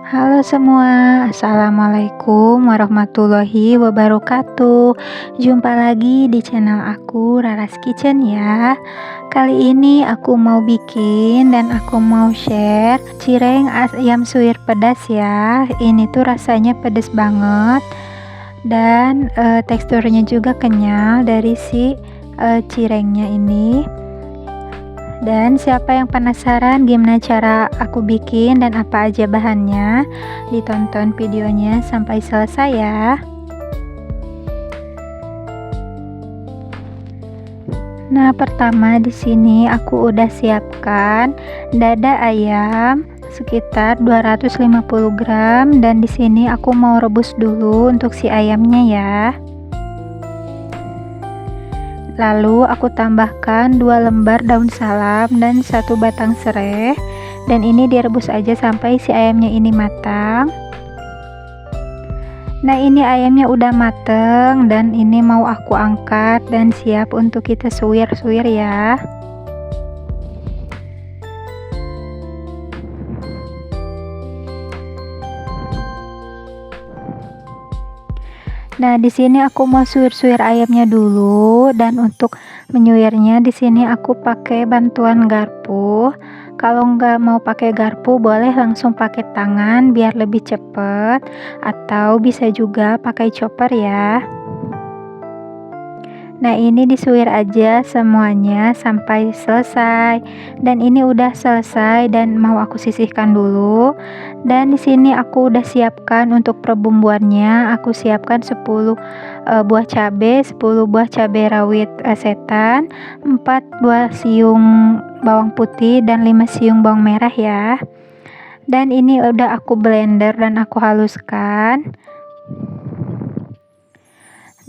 Halo semua, Assalamualaikum warahmatullahi wabarakatuh. Jumpa lagi di channel aku, Raras Kitchen ya. Kali ini aku mau bikin dan aku mau share cireng ayam suwir pedas ya. Ini tuh rasanya pedas banget dan teksturnya juga kenyal dari si cirengnya ini. Dan siapa yang penasaran gimana cara aku bikin dan apa aja bahannya, ditonton videonya sampai selesai ya. Nah, pertama di sini aku udah siapkan dada ayam sekitar 250 gram dan di sini aku mau rebus dulu untuk si ayamnya ya. Lalu aku tambahkan 2 lembar daun salam dan 1 batang serai, dan ini direbus aja sampai si ayamnya ini matang. Nah, ini ayamnya udah mateng dan ini mau aku angkat dan siap untuk kita suwir-suwir ya. Nah, di sini aku mau suwir-suwir ayamnya dulu dan untuk menyuirnya di sini aku pakai bantuan garpu. Kalau nggak mau pakai garpu boleh langsung pakai tangan biar lebih cepet atau bisa juga pakai chopper ya. Nah, ini disuir aja semuanya sampai selesai. Dan ini udah selesai dan mau aku sisihkan dulu. Dan di sini aku udah siapkan untuk perbumbuannya. Aku siapkan 10 buah cabai, 10 buah cabai rawit setan, 4 buah siung bawang putih dan 5 siung bawang merah ya. Dan ini udah aku blender dan aku haluskan.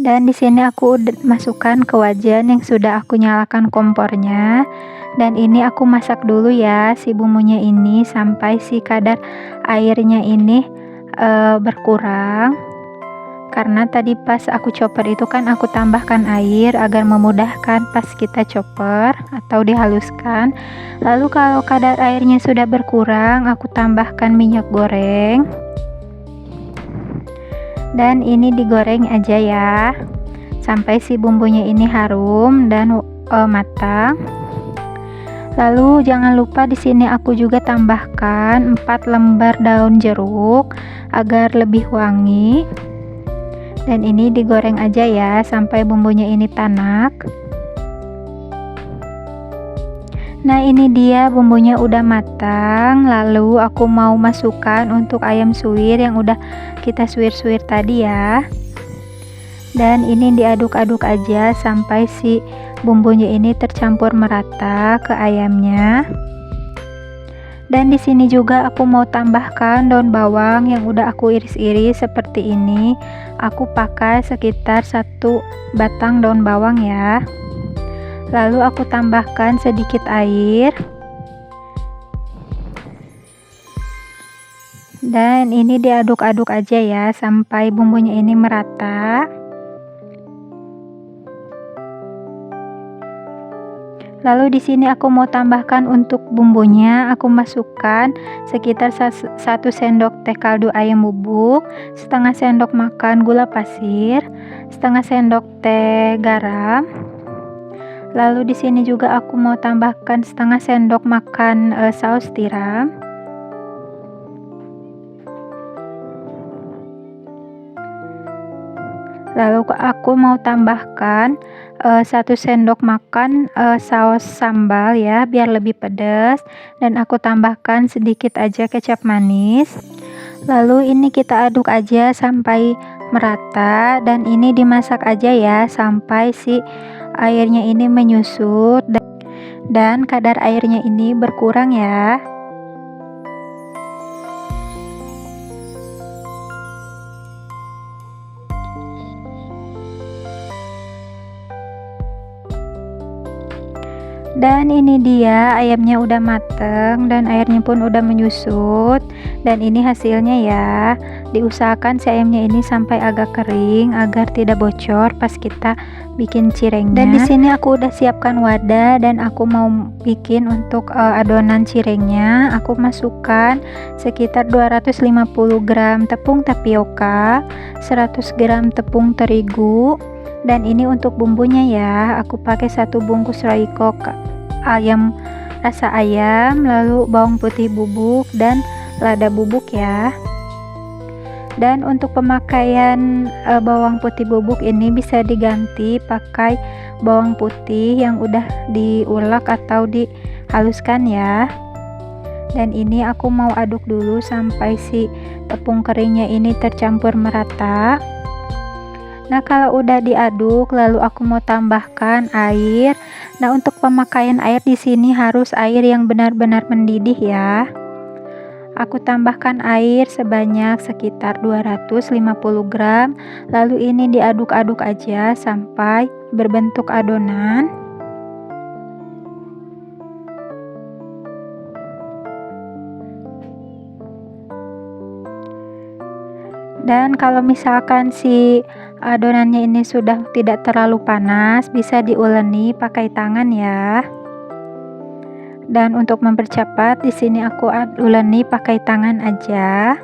Dan di sini aku masukkan ke wajan yang sudah aku nyalakan kompornya. Dan ini aku masak dulu ya si bumbunya ini sampai si kadar airnya ini berkurang. Karena tadi pas aku chopper itu kan aku tambahkan air agar memudahkan pas kita chopper atau dihaluskan. Lalu kalau kadar airnya sudah berkurang, aku tambahkan minyak goreng. Dan ini digoreng aja ya sampai si bumbunya ini harum dan matang. Lalu jangan lupa di sini aku juga tambahkan 4 lembar daun jeruk agar lebih wangi. Dan ini digoreng aja ya sampai bumbunya ini tanak. Nah, ini dia bumbunya udah matang. Lalu aku mau masukkan untuk ayam suwir yang udah kita suwir-suwir tadi ya. Dan ini diaduk-aduk aja sampai si bumbunya ini tercampur merata ke ayamnya. Dan di sini juga aku mau tambahkan daun bawang yang udah aku iris-iris seperti ini. Aku pakai sekitar 1 batang daun bawang ya. Lalu aku tambahkan sedikit air. Dan ini diaduk-aduk aja ya sampai bumbunya ini merata. Lalu di sini aku mau tambahkan untuk bumbunya, aku masukkan sekitar 1 sendok teh kaldu ayam bubuk, setengah sendok makan gula pasir, setengah sendok teh garam. Lalu di sini juga aku mau tambahkan setengah sendok makan saus tiram. Lalu aku mau tambahkan 1 sendok makan saus sambal ya biar lebih pedas, dan aku tambahkan sedikit aja kecap manis. Lalu ini kita aduk aja sampai merata dan ini dimasak aja ya sampai si airnya ini menyusut dan kadar airnya ini berkurang ya. Dan ini dia ayamnya udah mateng dan airnya pun udah menyusut, dan ini hasilnya ya. diusahakan si ayamnya ini sampai agak kering agar tidak bocor pas kita bikin cirengnya. Dan di sini aku udah siapkan wadah dan aku mau bikin untuk adonan cirengnya. Aku masukkan sekitar 250 gram tepung tapioka, 100 gram tepung terigu, dan ini untuk bumbunya ya. Aku pakai 1 bungkus Royco ayam rasa ayam, lalu bawang putih bubuk dan lada bubuk ya. Dan untuk pemakaian bawang putih bubuk ini bisa diganti pakai bawang putih yang udah diulek atau dihaluskan ya. Dan ini aku mau aduk dulu sampai si tepung keringnya ini tercampur merata. Nah, kalau udah diaduk lalu aku mau tambahkan air. Nah, untuk pemakaian air di sini harus air yang benar-benar mendidih ya. Aku tambahkan air sebanyak sekitar 250 gram. Lalu ini diaduk-aduk aja sampai berbentuk adonan. Dan kalau misalkan si adonannya ini sudah tidak terlalu panas, bisa diuleni pakai tangan ya. Dan untuk mempercepat di sini aku uleni pakai tangan aja.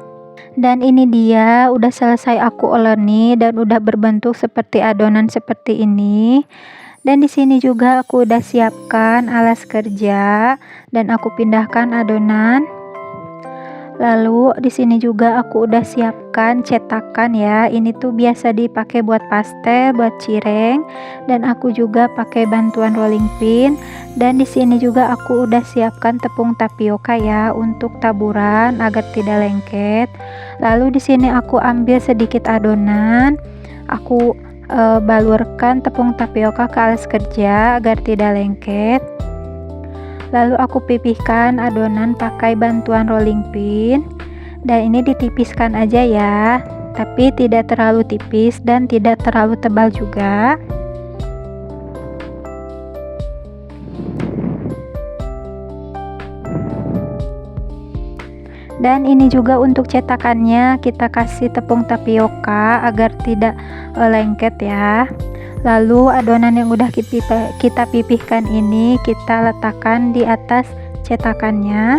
Dan ini dia udah selesai aku uleni dan udah berbentuk seperti adonan seperti ini. Dan di sini juga aku udah siapkan alas kerja dan aku pindahkan adonan. Lalu di sini juga aku udah siapkan cetakan ya. Ini tuh biasa dipakai buat pastel, buat cireng, dan aku juga pakai bantuan rolling pin. Dan di sini juga aku udah siapkan tepung tapioka ya untuk taburan agar tidak lengket. Lalu di sini aku ambil sedikit adonan. Aku balurkan tepung tapioka ke alas kerja agar tidak lengket. Lalu aku pipihkan adonan pakai bantuan rolling pin. Dan ini ditipiskan aja ya, tapi tidak terlalu tipis dan tidak terlalu tebal juga. Dan ini juga untuk cetakannya kita kasih tepung tapioka agar tidak lengket ya. Lalu adonan yang udah kita pipihkan ini kita letakkan di atas cetakannya.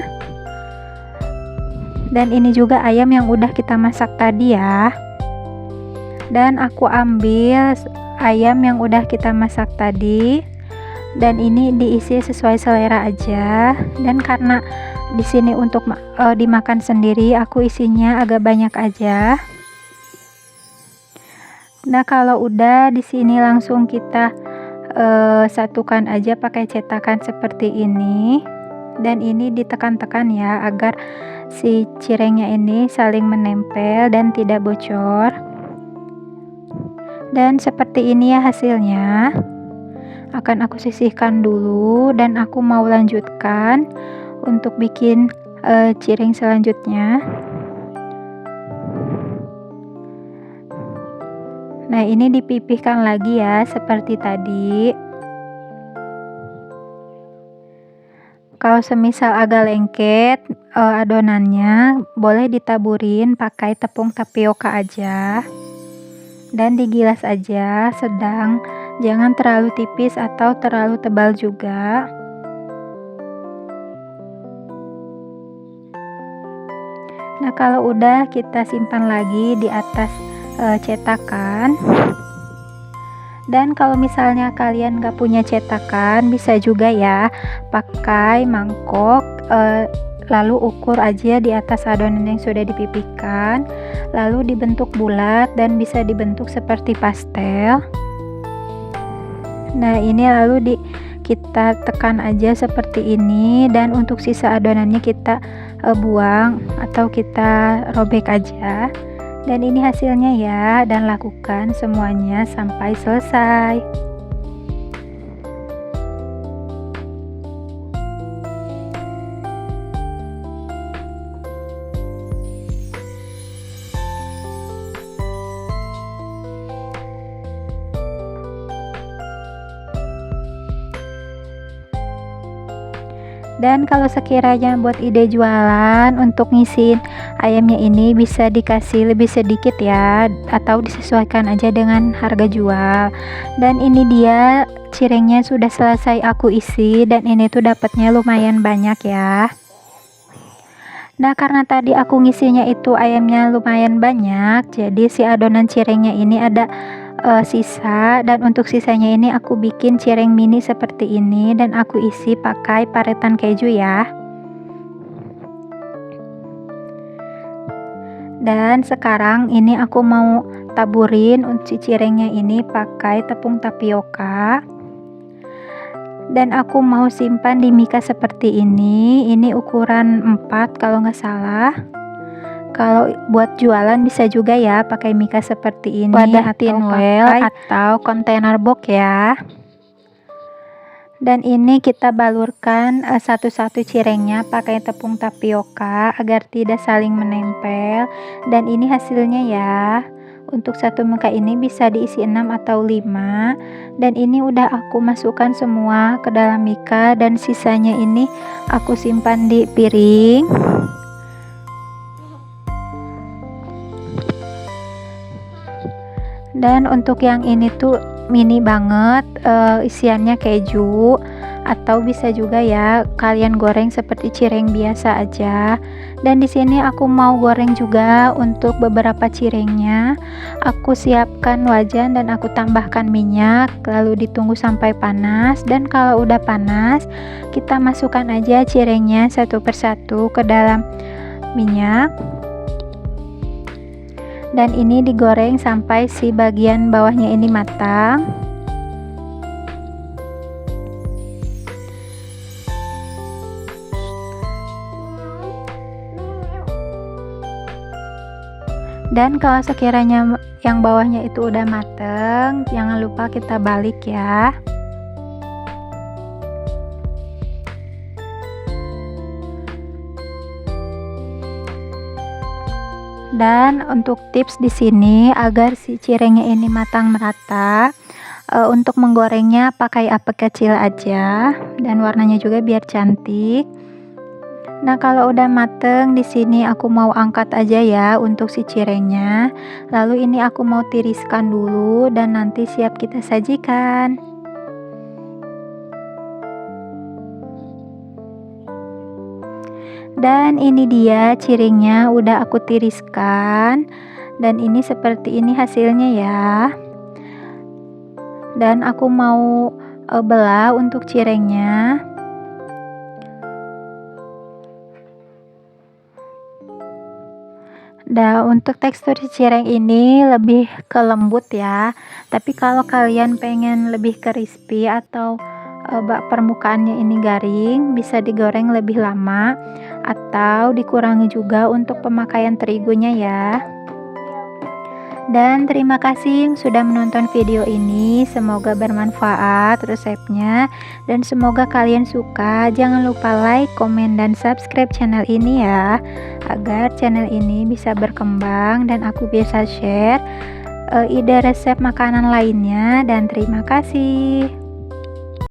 Dan ini juga ayam yang udah kita masak tadi ya. Dan aku ambil ayam yang udah kita masak tadi. Dan ini diisi sesuai selera aja. Dan karena di sini untuk dimakan sendiri, aku isinya agak banyak aja. Nah, kalau udah di sini langsung kita satukan aja pakai cetakan seperti ini. Dan ini ditekan-tekan ya agar si cirengnya ini saling menempel dan tidak bocor. Dan seperti ini ya hasilnya. Akan aku sisihkan dulu dan aku mau lanjutkan untuk bikin cireng selanjutnya. Nah, ini dipipihkan lagi ya seperti tadi. Kalau semisal agak lengket adonannya, boleh ditaburin pakai tepung tapioka aja. Dan digilas aja sedang, jangan terlalu tipis atau terlalu tebal juga. Nah, kalau udah kita simpan lagi di atas cetakan. Dan kalau misalnya kalian gak punya cetakan, bisa juga ya pakai mangkok, lalu ukur aja di atas adonan yang sudah dipipihkan, lalu dibentuk bulat dan bisa dibentuk seperti pastel. Nah, ini lalu kita tekan aja seperti ini, dan untuk sisa adonannya kita buang atau kita robek aja. Dan ini hasilnya ya, dan lakukan semuanya sampai selesai. Dan kalau sekiranya buat ide jualan untuk ngisiin ayamnya ini bisa dikasih lebih sedikit ya, atau disesuaikan aja dengan harga jual. Dan ini dia cirengnya sudah selesai aku isi, dan ini tuh dapatnya lumayan banyak ya. Nah, karena tadi aku ngisinya itu ayamnya lumayan banyak, jadi si adonan cirengnya ini ada sisa, dan untuk sisanya ini aku bikin cireng mini seperti ini dan aku isi pakai paretan keju ya. Dan sekarang ini aku mau taburin untuk cirengnya ini pakai tepung tapioka. Dan aku mau simpan di mika seperti ini ukuran 4 kalau nggak salah. Kalau buat jualan bisa juga ya pakai mika seperti ini, wadah tinwell atau kontainer box ya. Dan ini kita balurkan satu-satu cirengnya pakai tepung tapioka agar tidak saling menempel. Dan ini hasilnya ya. Untuk satu mika ini bisa diisi 6 atau 5. Dan ini udah aku masukkan semua ke dalam mika, dan sisanya ini aku simpan di piring. Dan untuk yang ini tuh mini banget, isiannya keju, atau bisa juga ya kalian goreng seperti cireng biasa aja. Dan di sini aku mau goreng juga untuk beberapa cirengnya. Aku siapkan wajan dan aku tambahkan minyak, lalu ditunggu sampai panas. Dan kalau udah panas, kita masukkan aja cirengnya satu persatu ke dalam minyak. Dan ini digoreng sampai si bagian bawahnya ini matang. Dan kalau sekiranya yang bawahnya itu udah mateng, jangan lupa kita balik ya. Dan untuk tips di sini agar si cirengnya ini matang merata, untuk menggorengnya pakai api kecil aja dan warnanya juga biar cantik. Nah, kalau udah mateng di sini aku mau angkat aja ya untuk si cirengnya. Lalu ini aku mau tiriskan dulu dan nanti siap kita sajikan. Dan ini dia cirengnya udah aku tiriskan, dan ini seperti ini hasilnya ya. Dan aku mau belah untuk cirengnya. Dan untuk tekstur cireng ini lebih ke lembut ya. Tapi kalau kalian pengen lebih crispy atau permukaannya ini garing, bisa digoreng lebih lama atau dikurangi juga untuk pemakaian terigunya ya. Dan terima kasih yang sudah menonton video ini, semoga bermanfaat resepnya dan semoga kalian suka. Jangan lupa like, komen, dan subscribe channel ini ya, agar channel ini bisa berkembang dan aku bisa share ide resep makanan lainnya. Dan terima kasih.